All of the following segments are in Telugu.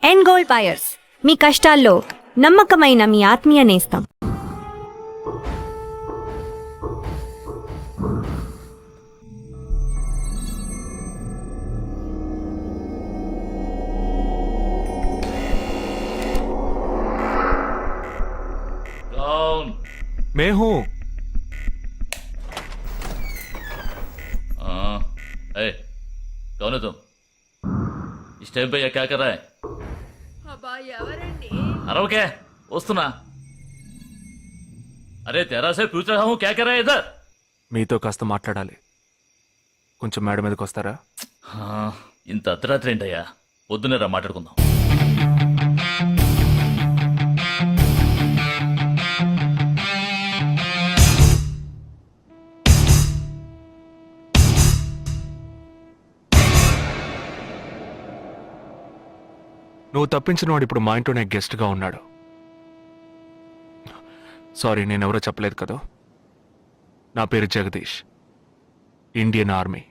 ఎండ్ గోల్డ్ బయర్స్, మీ కష్టాల్లో నమ్మకమైన మీ ఆత్మీయ నేస్తం. मैं हूँ. कौन है तुम? इस टाइम पे ये क्या कर रहा है? అబ్బా ఎవరండి? अरे क्या वस्तुना? अरे तेरा से पूछ रहा हूँ क्या कर रहा है इधर? మీతో కాస్త మాట్లాడాలి. కొంచెం మేడ మీదకి వస్తారా? ఇంత అర్ధరాత్రి ఏంటయ్యా? పొద్దున్నే రా మాట్లాడుకుందాం. నువ్వు తప్పించిన వాడు ఇప్పుడు మా ఇంట్లోనే గెస్ట్గా ఉన్నాడు. సారీ, నేనెవరో చెప్పలేదు కదా. నా పేరు జగదీష్, ఇండియన్ ఆర్మీ.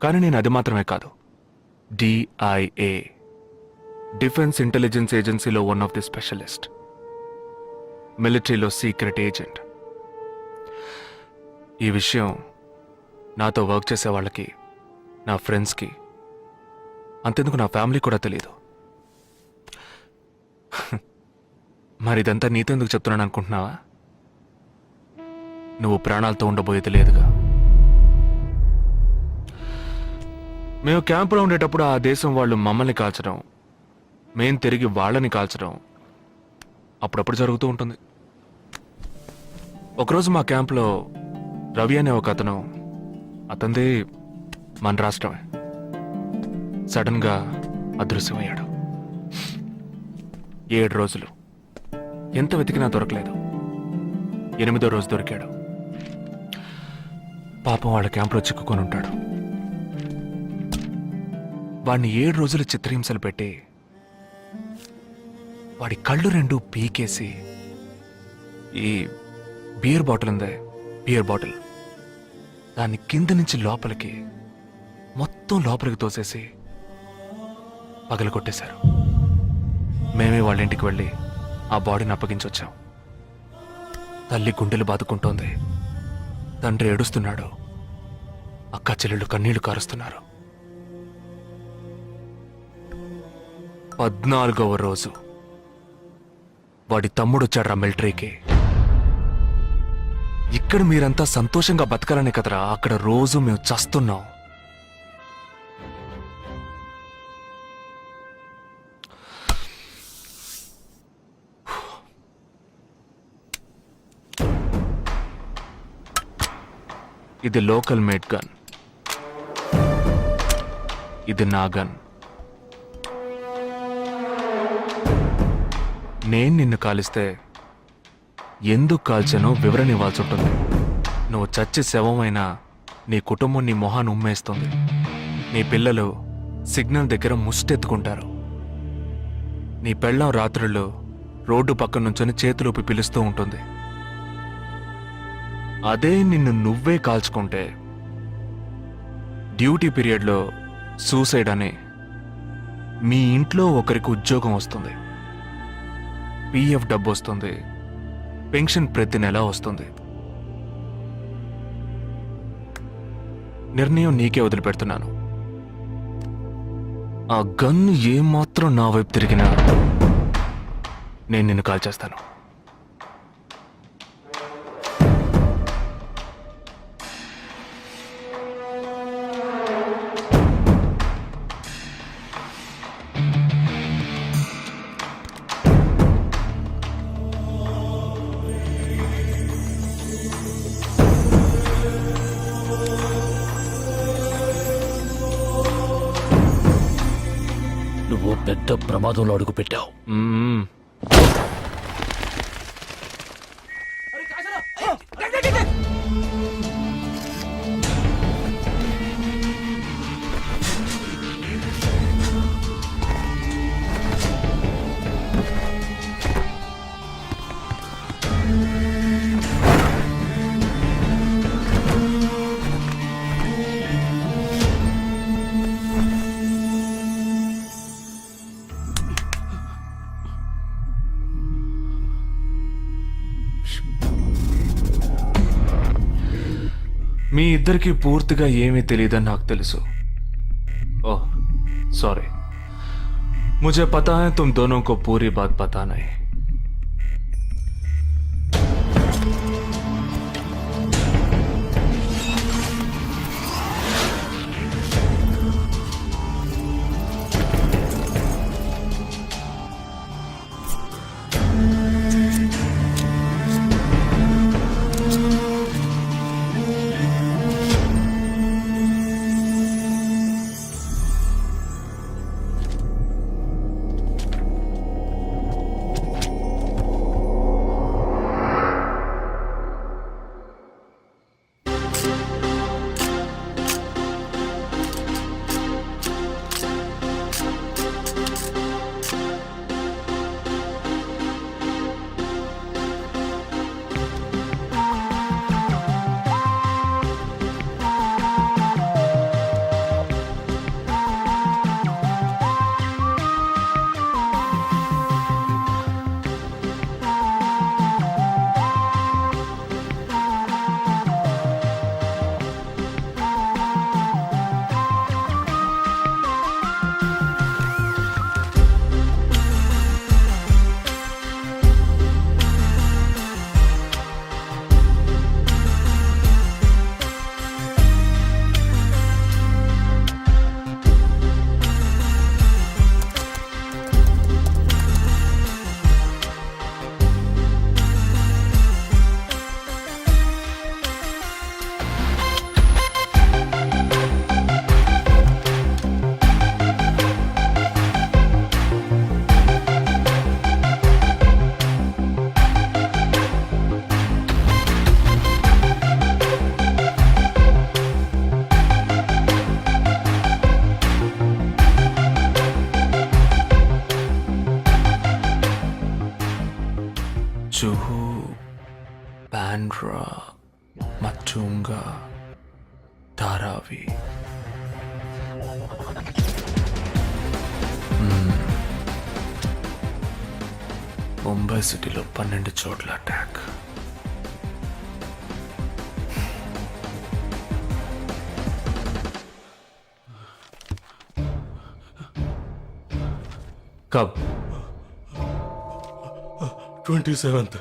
కానీ నేను అది మాత్రమే కాదు, DIA, డిఫెన్స్ ఇంటెలిజెన్స్ ఏజెన్సీలో వన్ ఆఫ్ ది స్పెషలిస్ట్, మిలిటరీలో సీక్రెట్ ఏజెంట్. ఈ విషయం నాతో వర్క్ చేసే వాళ్ళకి, నా ఫ్రెండ్స్కి, అంతెందుకు నా ఫ్యామిలీ కూడా తెలియదు. మరి ఇదంతా నీతో ఎందుకు చెప్తున్నాను అనుకుంటున్నావా? నువ్వు ప్రాణాలతో ఉండబోయేది లేదుగా. మేము క్యాంపులో ఉండేటప్పుడు ఆ దేశం వాళ్ళు మమ్మల్ని కాల్చడం, మేం తిరిగి వాళ్ళని కాల్చడం అప్పుడప్పుడు జరుగుతూ ఉంటుంది. ఒకరోజు మా క్యాంప్లో రవి అనే ఒక అతను, అతనిది మన రాష్ట్రమే, సడన్గా అదృశ్యమయ్యాడు. 7 రోజులు ఎంత వెతికినా దొరకలేదు. 8వ రోజు దొరికాడు. పాపం వాళ్ళ క్యాంపులో చిక్కుకొని ఉంటాడు. వాడిని 7 రోజులు చిత్రహింసలు పెట్టి వాడి కళ్ళు 2 పీకేసి ఈ బియర్ బాటిల్ ఉందే, బియర్ బాటిల్, దాన్ని కింద నుంచి లోపలికి, మొత్తం లోపలికి తోసేసి పగలు కొట్టేశారు. మేమే వాళ్ళ ఇంటికి వెళ్ళి ఆ బాడీని అప్పగించొచ్చాం. తల్లి గుండెలు బాదుకుంటోంది, తండ్రి ఏడుస్తున్నాడు, అక్క చెల్లెళ్ళు కన్నీళ్లు కారుస్తున్నారు. 14వ రోజు వాడి తమ్ముడు వచ్చాడు మిలిటరీకి. ఇక్కడ మీరంతా సంతోషంగా బతకాలనే కదరా, అక్కడ రోజు మేము చస్తున్నాం. ఇది లోకల్ మేడ్ గన్, ఇది నా గన్. నేను నిన్ను కాలిస్తే ఎందుకు కాల్చానో వివరణ ఇవ్వాల్సి ఉంటుంది. నువ్వు చచ్చి శవమైనా నీ కుటుంబం నీ మొహాన్ని ఉమ్మేస్తుంది. నీ పిల్లలు సిగ్నల్ దగ్గర ముష్టెత్తుకుంటారు. నీ పెళ్ళాం రాత్రుల్లో రోడ్డు పక్కన నుంచొని చేతులూపి పిలుస్తూ ఉంటుంది. అదే నిన్ను నువ్వే కాల్చుకుంటే డ్యూటీ పీరియడ్లో సూసైడ్ అని మీ ఇంట్లో ఒకరికి ఉద్యోగం వస్తుంది, PF డబ్బు వస్తుంది, పెన్షన్ ప్రతి నెల వస్తుంది. నిర్ణయం నీకే వదిలిపెడుతున్నాను. ఆ గన్ను ఏమాత్రం నా వైపు తిరిగినా నేను నిన్ను కాల్చేస్తాను. నువ్వు పెద్ద ప్రమాదంలో అడుగు పెట్టావు. మీ ఇద్దరికి పూర్తిగా ఏమీ తెలియదని నాకు తెలుసు. ఓह सॉरी, मुझे पता है तुम दोनों को पूरी बात पता नहीं. జూహు, బాండ్రా, మచ్చూంగా, ధారావి. ముంబై సిటీలో 12 చోట్ల అటాక్. కబ్? 27th.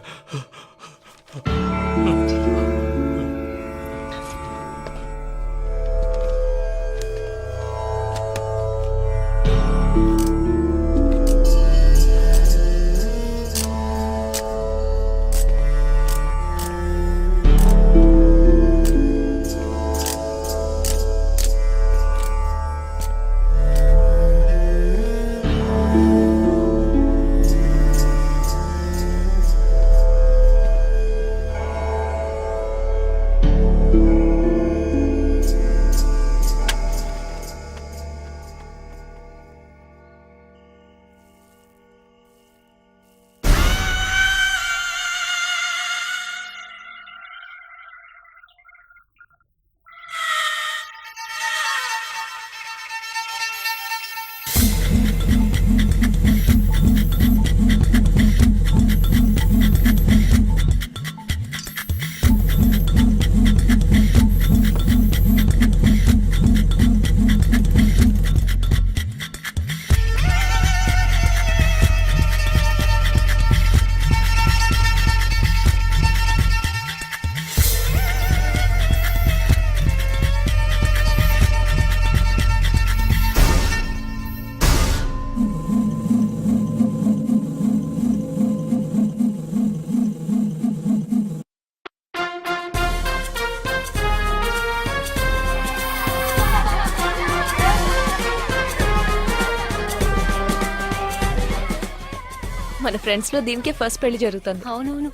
మన ఫ్రెండ్స్ లో దీనికే ఫస్ట్ పెళ్లి జరుగుతుంది. అవునవును,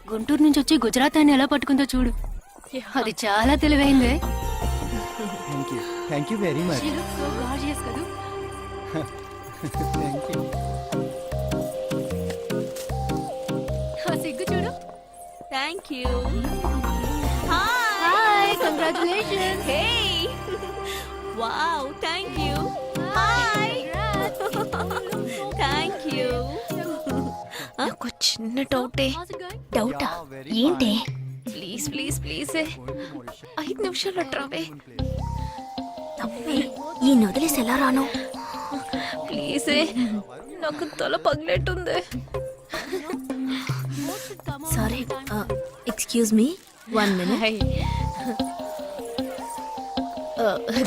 గుంటూరు నుంచి వచ్చి గుజరాత్ అని ఎలా పట్టుకుందో చూడు. అది చాలా తెలివైందే. Thank you very much. She looks so gorgeous కదూ. Thank you. ఆ సిగ్గు చూడు. Thank you. Hi, congratulations. Hey wow, thank you. Hi, thank you. నాకు చిన్న డౌటే. How's it going? డౌటా? Yeah, very ఏంటి? fine. ప్లీజ్ ప్లీజ్ ప్లీజ్ 5 నిమిషాలు ట్రావే ఈ నొదిలేసి ఎలా రాను? ప్లీజ్ నాకు తల పగిలేట్టుంది. Sorry, excuse me, 1 minute. Hi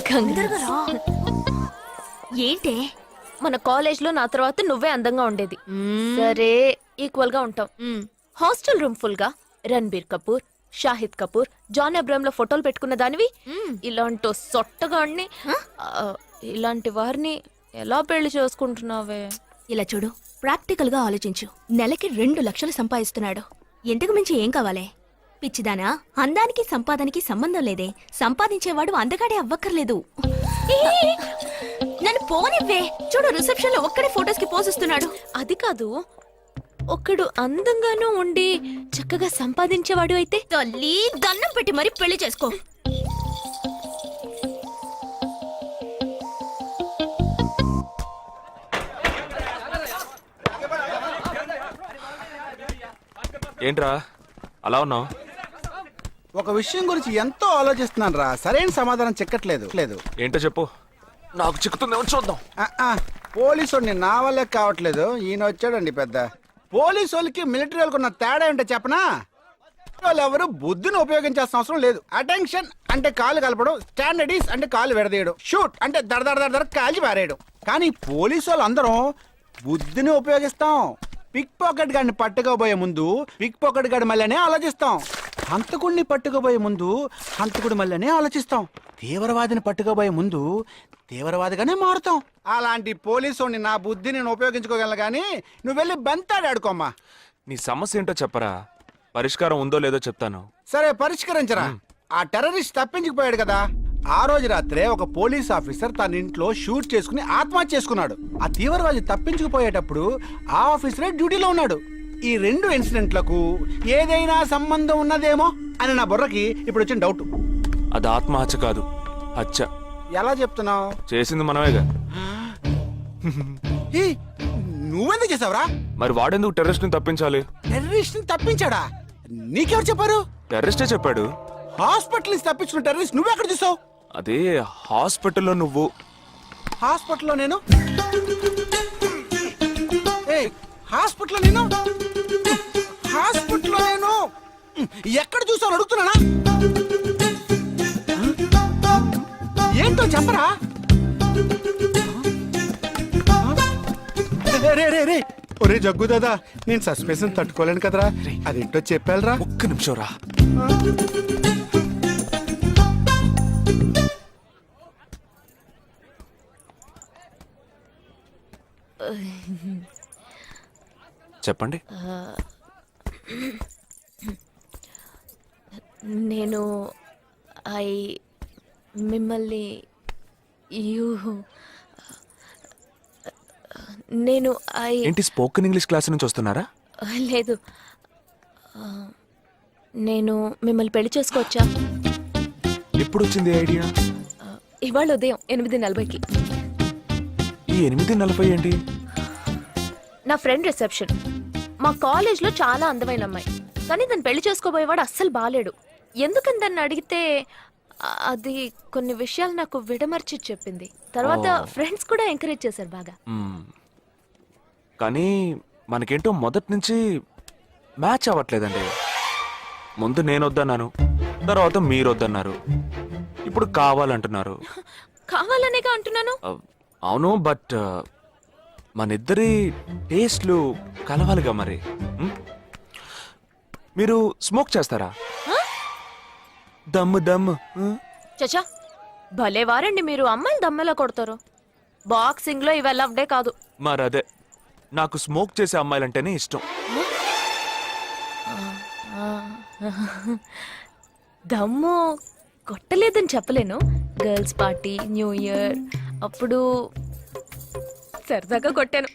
తొందరగా రా. ఏంటే? మన కాలేజ్ లో నా తర్వాత నువ్వే అందంగా ఉండేది. సరే ఈక్వల్ గా ఉంటాం. హాస్టల్ రూమ్ ఫుల్ గా రణబీర్ కపూర్, షాహిద్ కపూర్, జాన్ అబ్రామ్ లో ఫోటోలు పెట్టుకున్న దానివి ఇలాంటి సొట్టగాడిని ఇలాంటి వారిని ఎలా పెళ్లి చేసుకుంటున్నావే? ఇలా చూడు, ప్రాక్టికల్ గా ఆలోచించు. నెలకి 2 లక్షలు సంపాదిస్తున్నాడు. ఇంతకు మించి ఏం కావాలే? పిచ్చిదానా, అందానికి సంపాదనకి సంబంధం లేదే. సంపాదించేవాడు అందగాడే అవ్వక్కర్లేదు. నన్ను పోనివ్వే. చూడు, రిసెప్షన్ లో ఒక్కడే ఫోటోస్ కి పోజ్ ఇస్తున్నాడు. అది కాదు, ఒకడు అందంగానూ ఉండి చక్కగా సంపాదించేవాడు అయితే తల్లి దండం పెట్టి మరి పెళ్లి చేసుకో. ఏంట్రా అలా ఉన్నావు? ఒక విషయం గురించి ఎంతో ఆలోచిస్తున్నాను రా, సరైన సమాధానం చిక్కట్లేదు లేదు. ఏంటో చెప్పు, నాకు చిక్కుతుందేమో చూద్దాం. పోలీసు నా వల్లే కావట్లేదు. ఈయన వచ్చాడండి పెద్ద. పోలీసు వాళ్ళకి మిలిటరీ వాళ్ళకి ఉన్న తేడా ఏంటో చెప్పనా? వాళ్ళు ఎవరు బుద్ధిని ఉపయోగించాల్సిన అవసరం లేదు. అటెన్షన్ అంటే కాలు కలపడం, స్టాండర్డీస్ అంటే కాలు విడదీయడం, షూట్ అంటే దడ కాల్చి పారేయడం. కానీ పోలీసు వాళ్ళు అందరం బుద్ధిని ఉపయోగిస్తాం. పిక్ పాకెట్ గాడిని పట్టుకోబోయే ముందు పిక్ పాకెట్ గాడి మళ్ళీనే ఆలోచిస్తాం. హంతకుడిని పట్టుకోబోయే ముందు హంతకుడి మళ్ళీనే ఆలోచిస్తాం. తీవ్రవాదిని పట్టుకోబోయే ముందు తీవ్రవాదిగానే మారుతాం. అలాంటి పోలీసుని నా బుద్ధి నేను ఉపయోగించుకోగలను, కానీ నువ్వు వెళ్ళి బెంతాడు ఆడుకోమ్మా. నీ సమస్య ఏంటో చెప్పరా, పరిష్కారం ఉందో లేదో చెప్తాను. సరే పరిష్కరించరా. ఆ టెర్రరిస్ట్ తప్పించుకుపోయాడు కదా, ఆ రోజు రాత్రే ఒక పోలీస్ ఆఫీసర్ తన ఇంట్లో షూట్ చేసుకుని ఆత్మహత్య చేసుకున్నాడు. ఆ తీవ్రవాది తప్పించుకుపోయేటప్పుడు ఆ ఆఫీసరే డ్యూటీలో ఉన్నాడు. ఈ 2 ఇన్సిడెంట్లకు ఏదైనా సంబంధం ఉన్నదేమో అని నా బుర్రకి ఇప్పుడు వచ్చిన డౌట్. అది ఆత్మహత్య కాదు, హత్య. ఎలా చెప్తున్నావు? చేసింది మనమేగా. నువ్వెందుకు చేసావురా? మరి వాడెందుకు టెర్రరిస్ట్ ని తప్పించాలి? టెర్రరిస్ట్ ని తప్పించాడా? నీకెవరు చెప్పారు? టెర్రరిస్టే చెప్పాడు. హాస్పిటల్ నుంచి తప్పించుకున్న టెర్రరిస్ట్ నువ్వెక్కడ చూసావు? అదే హాస్పిటల్లో నువ్వు. హాస్పిటల్లో నేను? హాస్పిటల్లో నేను? హాస్పిటల్లో నేను ఎక్కడ చూసావు అడుగుతున్నానా? ఏంటో చెప్పరా? రే ఒరే జగ్గు దాదా, నేను సస్పెన్షన్ తట్టుకోలేను కదరా. అదేంటో చెప్పాలరా. ఒక్క నిమిషం రా. చెప్పండి. నేను మిమ్మల్ని నేను ఏంటి స్పోకెన్ ఇంగ్లీష్ క్లాస్ నుంచి వస్తున్నారా? లేదు, నేను మిమ్మల్ని పెళ్లి చేసుకోవచ్చా? ఎప్పుడు వచ్చింది ఐడియా? ఇవాళ ఉదయం 8:40కి. ఈ 8:40 ఏంటి? నా ఫ్రెండ్ రిసెప్షన్. మా కాలేజ్లో చాలా అందమైన అమ్మాయి, కానీ తను పెళ్లి చేసుకోబోయేవాడు అస్సలు బాలేడు. ఎందుకని దాన్ని అడిగితే అది కొన్ని విషయాలు నాకు విడమర్చి చెప్పింది. తర్వాత ఫ్రెండ్స్ కూడా ఎంకరేజ్ చేశారు బాగా. కానీ మనకేంటో మొదటి నుంచి మ్యాచ్ అవ్వట్లేదండి. ముందు నేను వద్దన్నాను, తర్వాత మీరు వద్దన్నారు, ఇప్పుడు కావాలంటున్నారు. కావాలనేగా అంటున్నాను. అవును, బట్ మనిద్దరి టేస్ట్లు కలవాలిగా మరి. మీరు స్మోక్ చేస్తారా? దమ్ము దమ్ము. చచా, భలే వారండి మీరు. అమ్మాయిలు దమ్మెలా కొడతారు. బాక్సింగ్ లో ఇవి అలవ్డే కాదు. మరదే, నాకు స్మోక్ చేసే అమ్మాయిలంటేనే ఇష్టం. దమ్ము కొట్టలేదని చెప్పలేను. గర్ల్స్ పార్టీ, న్యూ ఇయర్ అప్పుడు సరదాగా కొట్టాను.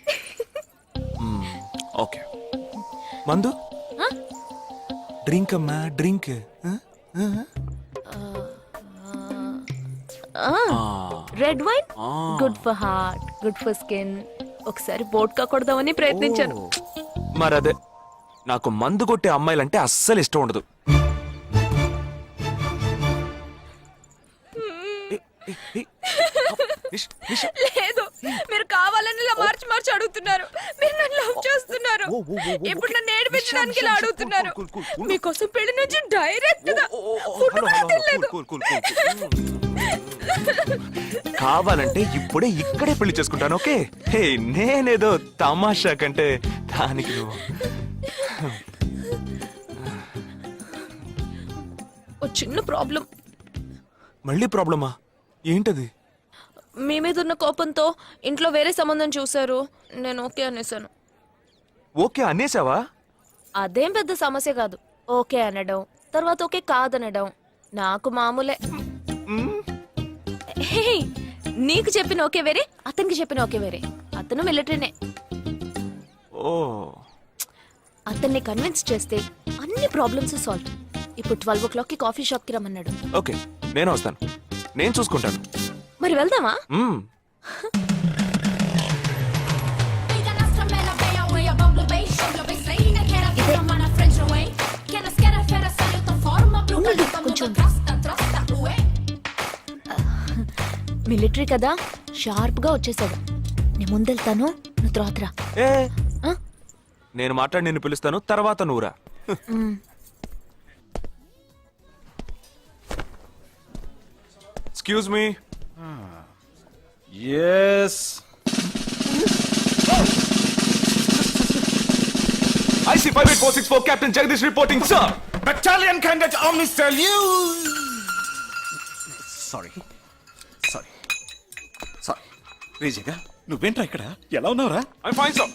ఓకే, మందు డ్రింక్ అమ్మా, drink. Red wine good for heart, good for skin. ఒకసారి బోట్కా కొడదామని ప్రయత్నించాను. మరదే, నాకు మందు కొట్టే అమ్మాయిలంటే అస్సలు ఇష్టం ఉండదు. మార్చి అడుగుతున్నారు. మీరు నన్ను లవ్ చేస్తున్నారు. ఇప్పుడు నన్ను ఏడిపించడానికి ఇలా అడుగుతున్నారు. మీకోసం పెళ్లి నుంచి డైరెక్ట్ గా ఫుడ్ కూడా తినలేదు. కావాలంటే ఇప్పుడే ఇక్కడే పెళ్లి చేసుకుంటాను. ఓకే, హే నేనేదో తమాషా కంటే దానికి నువ్వు ఓ చిన్న ప్రాబ్లం. మళ్ళీ ప్రాబ్లమా? ఏంటది? మీ మీద ఉన్న కోపంతో ఇంట్లో వేరే సంబంధం చూశారు. నేను ఓకే అనేసాను. ఓకే అనేసావా? అదేం పెద్ద సమస్య కాదు. ఓకే అనడం, తర్వాత ఓకే కాదనడం నాకు మామూలే. హే, నీకు చెప్పిన ఓకే వేరే, అతనికి చెప్పిన ఓకే వేరే. అతను మిలిటరీనే. ఓ, అతన్ని కన్విన్స్ చేస్తే అన్ని ప్రాబ్లమ్స్ సాల్వ్. ఇప్పుడు 12 o'clockకి కాఫీ షాప్ కి రమ్మన్నాడు. ఓకే నేను వస్తాను, నేను చూసుకుంటాను. మరి వెళ్దామా? మ్మ్. మిలిటరీ కదా, షార్ప్ గా వచ్చేసాడు. నేను ముందెళ్తాను, నువ్వు తర్వాత రా. ఏ ఆ? నేను మాట్లాడి నిన్ను పిలుస్తాను, తర్వాత నువ్వురా. Excuse me. Yes IC 58464 Captain Jagdish reporting, sir. Battalion Cadet Omni salute. Sorry sorry sorry రేజగా నువ్వేంట్రా ఇక్కడ ఎలా ఉన్నావురా? I'm fine, sir.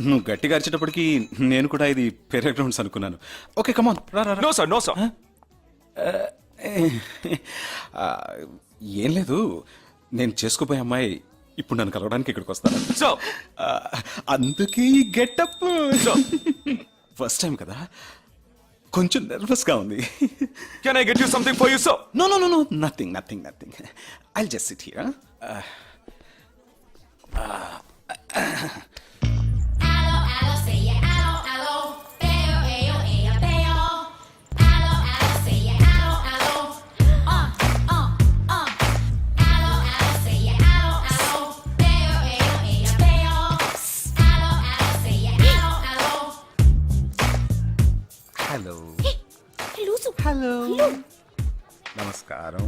నువ్వు గట్టిగా అరిచేటప్పటికి నేను కూడా ఇది పెరే గ్రౌండ్స్ అనుకున్నాను. ఓకే కమాన్ రా రా రా. No, sir. No, sir. ఏం లేదు, నేను చేసుకోబోయే అమ్మాయి ఇప్పుడు నన్ను కలవడానికి ఇక్కడికి వస్తాను. Sir. అందుకే ఈ గెటప్. ఫస్ట్ టైం కదా, కొంచెం నర్వస్ గా ఉంది. Can I get you something for you, sir? No no no no nothing nothing nothing. I'll just sit here. Hello hello నమస్కారం.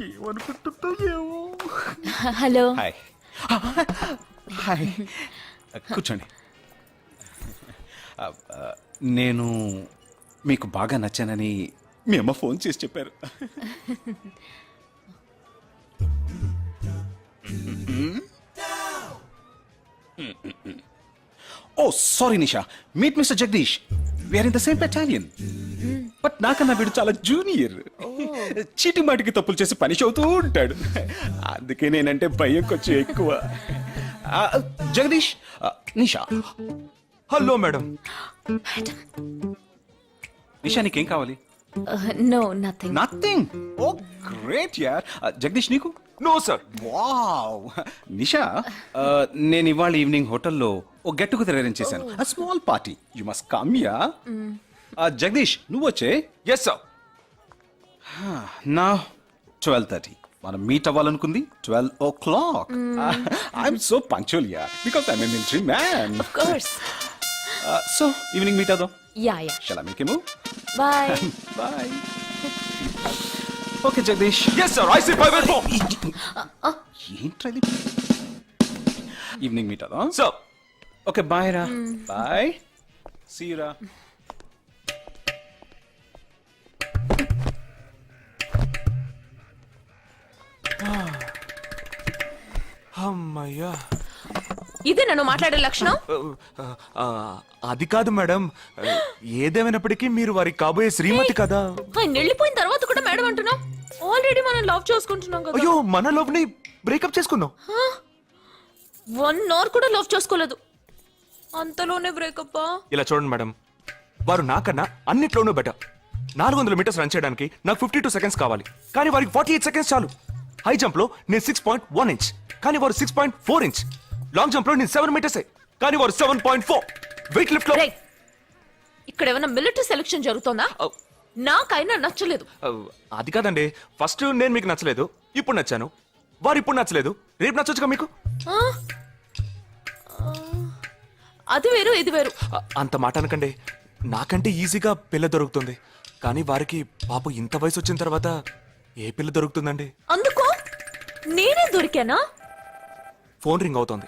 ఏమనుకుంటుందో ఏమో. హలో. హాయ్ హాయ్ కూర్చోండి. నేను మీకు బాగా నచ్చానని మీ అమ్మ ఫోన్ చేసి చెప్పారు. Oh sorry Nisha, meet mister Jagadish. We're in the same battalion. But నాకన్నా వీడు చాలా జూనియర్. చీటి మాటికి తప్పులు చేసి పనిష్ అవుతూ ఉంటాడు. అందుకే నేనంటే భయం కొంచెం ఎక్కువ. జగదీష్, నిషా. Hello madam. నిషా నీకేం కావాలి? No nothing. Nothing. Oh great యార్. జగదీష్ నీకు? No, sir. వావ్. నిషా, నేను ఇవాళ ఈవినింగ్ హోటల్లో ఓ గెట్ టుగెదర్ అరేంజ్ చేశాను. Small party, you must come ya. Jagadish నువ్వు వచ్చే. Yes, sir. నా 12:30 మనం మీట్ అవ్వాలనుకుంది 12 o'clock. I'm so punctual ya, because I'm a military man. Of course. So evening meet అవుదాం. Ya ya. Shall I make a move? Bye. Bye. Okay Jagadish. Yes, sir. IC 584. ఏంట్రా ఇది? ఈవినింగ్ మీట్ అవుదాం. Sir. ఓకే బాయ్ రా. బాయ్. సీ యు రా. అమ్మయ్యా. ఇదే నన్ను మాట్లాడే లక్షణం. అది కాదు మేడం, ఏదేమైనప్పటికీ మీరు వారి కాబోయే శ్రీమతి కదా. ఆయన వెళ్ళిపోయిన తర్వాత కూడా మేడం అంటున్నావు. ఆల్రెడీ మనం లవ్ చేసుకుంటున్నాం కదా. అయ్యో, మన లోపుని బ్రేకప్ చేసుకుందాం. 1 hour కూడా లవ్ చేసుకోలేదు, అంతలోనే బ్రేకప్. ఇలా చూడండి మేడం, వారు నాకన్నా అన్నిట్లోనూ బెటర్. 400 మీటర్స్ రన్ చేయడానికి నాకు 52 seconds కావాలి, కానీ వారికి 48 seconds చాలు. హై జంప్ లో నేను 6.1 inch, కానీ వారు 6.4 inch. లాంగ్ జంప్ లో నేను 7 meters, కానీ వారు 7.4. వెయిట్ లిఫ్ట్ లో ఇక్కడ ఏమైనా మిలిటరీ సెలక్షన్ జరుగుతుందా? నాకైనా నచ్చలేదు. అది కాదండి, ఫస్ట్ నేను మీకు నచ్చలేదు, ఇప్పుడు నచ్చాను. వారు ఇప్పుడు నచ్చలేదు, రేపు నచ్చొచ్చుగా మీకు. అది వేరు ఇది వేరు. అంత మాట అనకండి. నాకంటే ఈజీగా పిల్ల దొరుకుతుంది, కానీ వారికి పాప ఇంత వయసు వచ్చిన తర్వాత ఏ పిల్ల దొరుకుతుందండి? అందుకో నేనే దొరికానా? ఫోన్ రింగ్ అవుతోంది.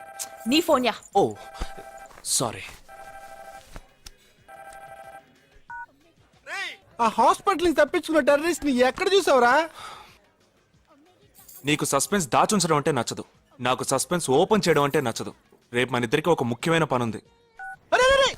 నీ ఫోన్ యా. ఓ సారీ. ఆ హాస్పిటల్ నుంచి తప్పించుకున్న టెర్రరిస్ట్ ని ఎక్కడ చూసావురా? నీకు సస్పెన్స్ దాచుంచడం అంటే నచ్చదు, నాకు సస్పెన్స్ ఓపెన్ చేయడం అంటే నచ్చదు. రేపు మన ఇద్దరికి ఒక ముఖ్యమైన పని ఉంది. అరే, అరే, అరే.